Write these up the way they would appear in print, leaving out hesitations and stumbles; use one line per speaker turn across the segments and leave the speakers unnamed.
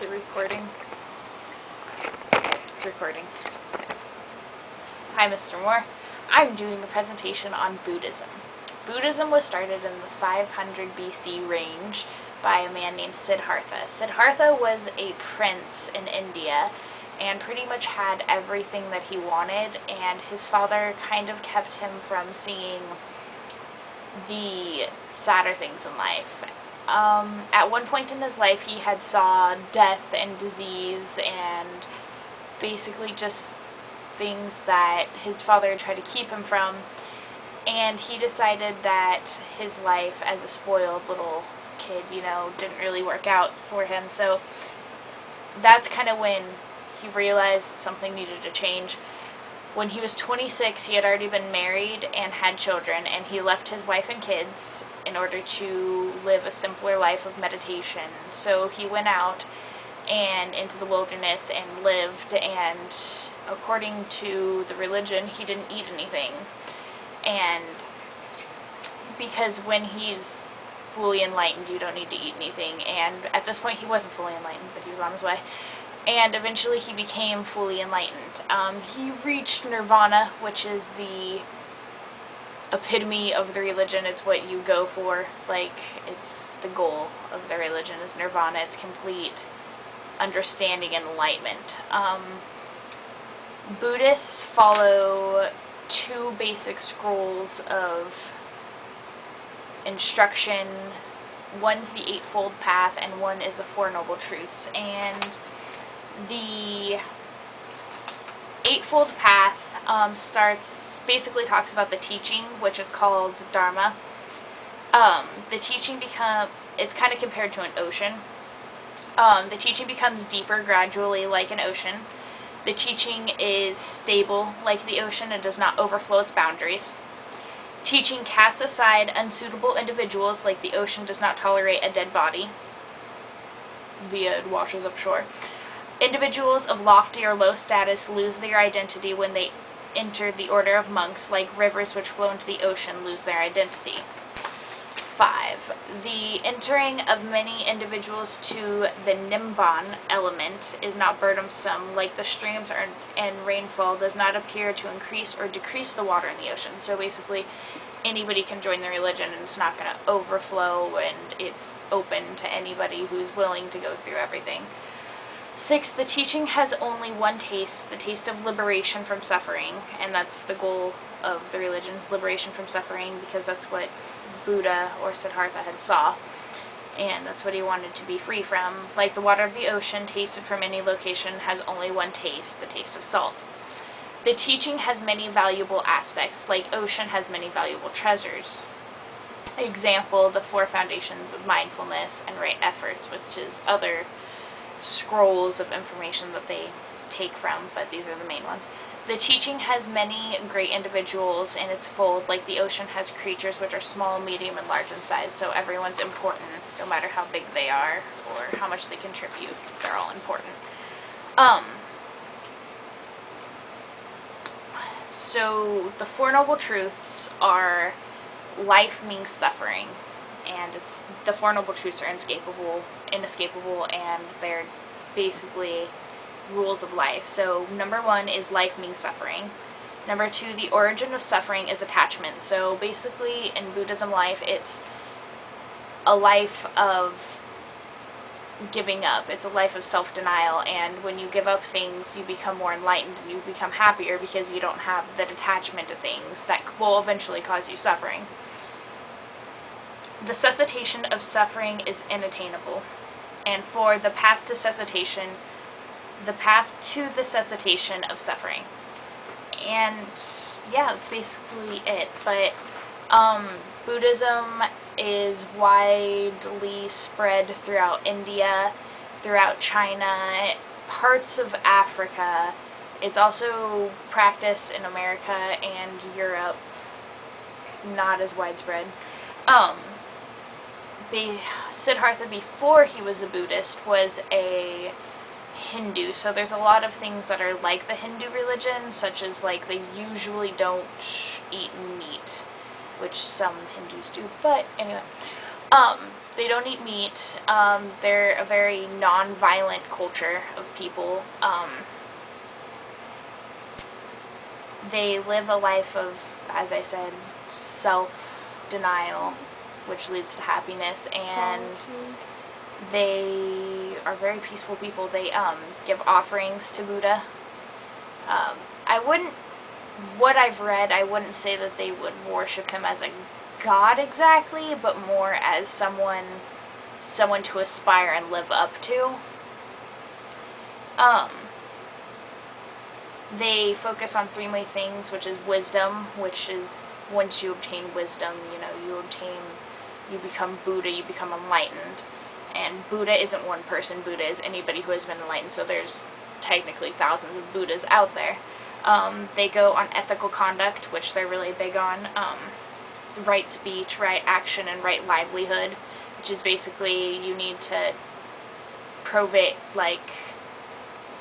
Is it recording? It's recording. Hi, Mr. Moore. I'm doing a presentation on Buddhism. Buddhism was started in the 500 BC range by a man named Siddhartha. Siddhartha was a prince in India and pretty much had everything that he wanted, and his father kind of kept him from seeing the sadder things in life. At one point in his life, he had saw death and disease and basically just things that his father had tried to keep him from, and he decided that his life as a spoiled little kid, didn't really work out for him. So that's kind of when he realized something needed to change. When he was 26, he had already been married and had children, and he left his wife and kids in order to live a simpler life of meditation. So he went out and into the wilderness and lived, and according to the religion, he didn't eat anything. And because when he's fully enlightened, you don't need to eat anything. And at this point, he wasn't fully enlightened, but he was on his way. And eventually he became fully enlightened. He reached nirvana, which is the epitome of the religion. It's what you go for. It's the goal of the religion is nirvana. It's complete understanding and enlightenment. Buddhists follow two basic scrolls of instruction. One's the Eightfold Path, and one is the Four Noble Truths. And the Eightfold Path basically talks about the teaching, which is called Dharma. The teaching it's kind of compared to an ocean. The teaching becomes deeper gradually, like an ocean. The teaching is stable like the ocean and does not overflow its boundaries. Teaching casts aside unsuitable individuals like the ocean does not tolerate a dead body via it washes up shore. Individuals of lofty or low status lose their identity when they enter the order of monks, like rivers which flow into the ocean lose their identity. 5. The entering of many individuals to the Nibbana element is not burdensome, like the streams and rainfall does not appear to increase or decrease the water in the ocean. So basically, anybody can join the religion and it's not going to overflow, and it's open to anybody who's willing to go through everything. 6. The teaching has only one taste, the taste of liberation from suffering, and that's the goal of the religion's liberation from suffering, because that's what Buddha or Siddhartha had saw, and that's what he wanted to be free from. Like the water of the ocean, tasted from any location, has only one taste, the taste of salt. The teaching has many valuable aspects, like ocean has many valuable treasures. Example, the 4 foundations of mindfulness and right efforts, which is other scrolls of information that they take from, but these are the main ones. The teaching has many great individuals in its fold, like the ocean has creatures which are small, medium, and large in size, so everyone's important, no matter how big they are or how much they contribute. They're all important. So the Four Noble Truths are life means suffering, and the Four Noble Truths are inescapable, and they're basically rules of life. So number 1 is life means suffering. Number 2, the origin of suffering is attachment. So basically in Buddhism life, it's a life of giving up. It's a life of self-denial, and when you give up things, you become more enlightened and you become happier because you don't have that attachment to things that will eventually cause you suffering. The cessation of suffering is inattainable. And 4, the path to the cessation of suffering. And yeah, that's basically it. But Buddhism is widely spread throughout India, throughout China, parts of Africa. It's also practiced in America and Europe, not as widespread. Siddhartha, before he was a Buddhist, was a Hindu, so there's a lot of things that are like the Hindu religion, such as they usually don't eat meat, which some Hindus do, but anyway. They don't eat meat. They're a very non-violent culture of people. They live a life of, as I said, self-denial, which leads to happiness, and they are very peaceful people. They give offerings to Buddha. I wouldn't, what I've read, I wouldn't say that they would worship him as a god exactly, but more as someone to aspire and live up to. They focus on three main things, which is wisdom, which is once you obtain wisdom, you become Buddha, you become enlightened. And Buddha isn't one person, Buddha is anybody who has been enlightened, so there's technically thousands of Buddhas out there. They go on ethical conduct, which they're really big on, right speech, right action, and right livelihood, which is basically you need to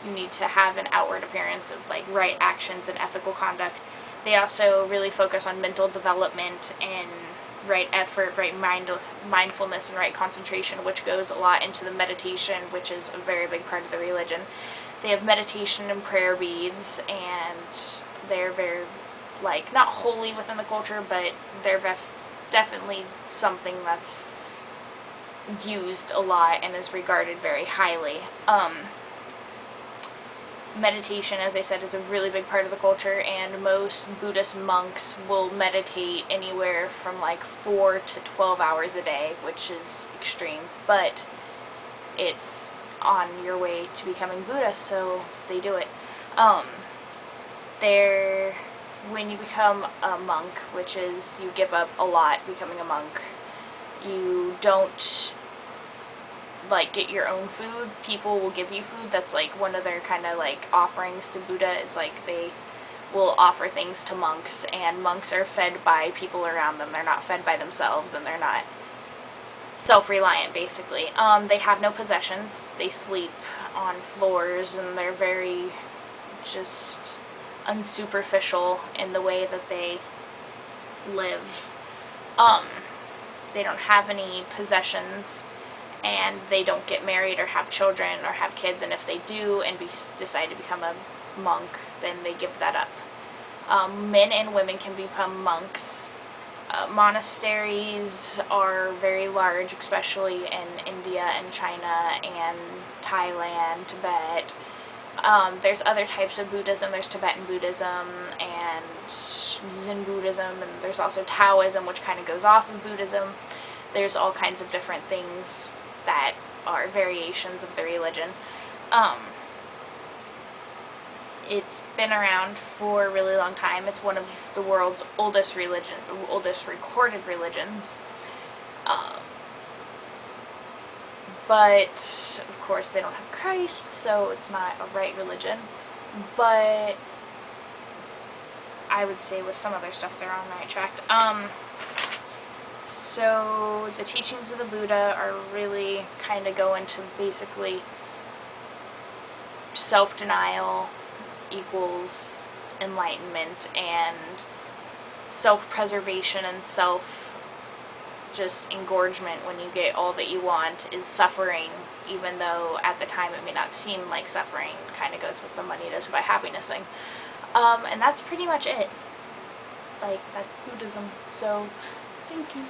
you need to have an outward appearance of right actions and ethical conduct. They also really focus on mental development and right effort, right mindfulness, and right concentration, which goes a lot into the meditation, which is a very big part of the religion. They have meditation and prayer beads, and they're very, not holy within the culture, but they're definitely something that's used a lot and is regarded very highly. Meditation, as I said, is a really big part of the culture, and most Buddhist monks will meditate anywhere from 4 to 12 hours a day, which is extreme, but it's on your way to becoming Buddha, so they do it. When you become a monk, which is you give up a lot becoming a monk, you don't get your own food. People will give you food. That's one of their kind of offerings to Buddha, is they will offer things to monks, and monks are fed by people around them. They're not fed by themselves, and they're not self-reliant, basically. They have no possessions. They sleep on floors, and they're very just unsuperficial in the way that they live. They don't have any possessions, and they don't get married or have children or have kids, and if they do and decide to become a monk, then they give that up. Men and women can become monks. Monasteries are very large, especially in India and China and Thailand, Tibet. There's other types of Buddhism. There's Tibetan Buddhism and Zen Buddhism, and there's also Taoism, which kind of goes off of Buddhism. There's all kinds of different things that are variations of the religion. It's been around for a really long time. It's one of the world's oldest recorded religions. But, of course, they don't have Christ, so it's not a right religion. But I would say with some other stuff they're on the right track. So the teachings of the Buddha are really kind of go into basically self-denial equals enlightenment, and self-preservation and just engorgement when you get all that you want is suffering, even though at the time it may not seem like suffering. Kind of goes with the money does by happiness thing. And that's pretty much it. That's Buddhism. So, thank you.